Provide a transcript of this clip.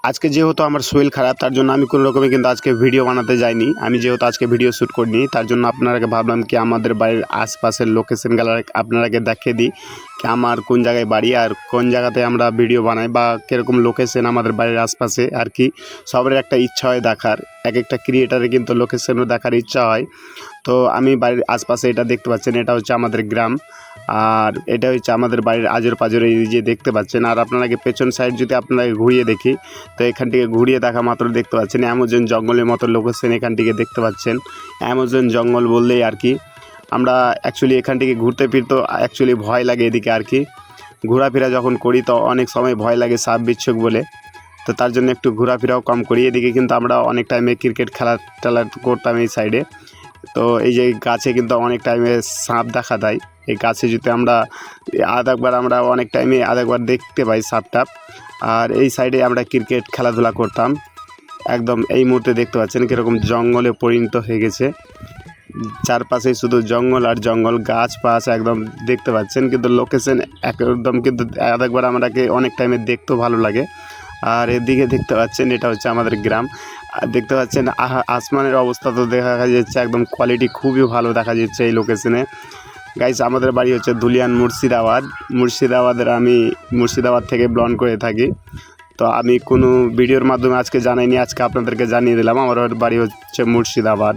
আজকে যেহেতু আমার শরীর খারাপ, তার জন্য আমি কোনো রকমে কিন্তু আজকে ভিডিও বানাতে যাইনি। আমি যেহেতু আজকে ভিডিও শ্যুট করিনি, তার জন্য আপনারাকে ভাবলাম কি আমাদের বাড়ির আশপাশের লোকেশনগুলো আপনারাকে দেখিয়ে দিই কি আমার কোন জায়গায় বাড়ি আর কোন জায়গাতে আমরা ভিডিও বানাই বা কীরকম লোকেশন আমাদের বাড়ির আশপাশে আর কি। সবার একটা ইচ্ছা হয় দেখার, এক একটা ক্রিয়েটারের কিন্তু লোকেশনও দেখার ইচ্ছা হয়। তো আমি বাড়ির আশপাশে এটা দেখতে পাচ্ছেন, এটা হচ্ছে আমাদের গ্রাম, আর এটা হচ্ছে আমাদের বাড়ির আজর পাজর এই যে দেখতে পাচ্ছেন। আর আপনাকে পেছন সাইড যদি আপনাকে ঘুরিয়ে দেখি, তো এখান থেকে ঘুরিয়ে দেখা মাত্র দেখতে পাচ্ছেন অ্যামাজন জঙ্গলের মতো লোকেশন এখান থেকে দেখতে পাচ্ছেন। অ্যামাজন জঙ্গল বললেই আর কি আমরা অ্যাকচুয়ালি এখান থেকে ঘুরতে ফিরতে অ্যাকচুয়ালি ভয় লাগে এদিকে আর কি। ঘোরাফেরা যখন করি তো অনেক সময় ভয় লাগে সাপ বিচ্ছুক বলে, তো তার জন্য একটু ঘোরাফেরাও কম করি। এদিকে কিন্তু আমরা অনেক টাইমে ক্রিকেট খেলা টেলা করতাম এই সাইডে। তো এই যে গাছে কিন্তু অনেক টাইমে সাপ দেখা দেয়। এই গাছে যদি আমরা আমরা অনেক টাইমে একবার দেখতে পাই সাপ টাপ। আর এই সাইডে আমরা ক্রিকেট খেলাধুলা করতাম। একদম এই মুহূর্তে দেখতে পাচ্ছেন কীরকম জঙ্গলে পরিণত হয়ে গেছে, চারপাশে শুধু জঙ্গল আর জঙ্গল, গাছ পাছ একদম দেখতে পাচ্ছেন। কিন্তু লোকেশন একদম কিন্তু একবার আমাকে অনেক টাইমে দেখতেও ভালো লাগে। আর এদিকে দেখতে পাচ্ছেন এটা হচ্ছে আমাদের গ্রাম। আর দেখতে পাচ্ছেন আসমানের অবস্থা তো দেখা যাচ্ছে একদম কোয়ালিটি খুবই ভালো দেখা যাচ্ছে এই লোকেশনে। গাইস আমাদের বাড়ি হচ্ছে ধুলিয়ান মুর্শিদাবাদের। আমি মুর্শিদাবাদ থেকে ব্লগ করে থাকি। তো আমি কোনো ভিডিওর মাধ্যমে আজকে জানাইনি, আজকে আপনাদেরকে জানিয়ে দিলাম আমার বাড়ি হচ্ছে মুর্শিদাবাদ।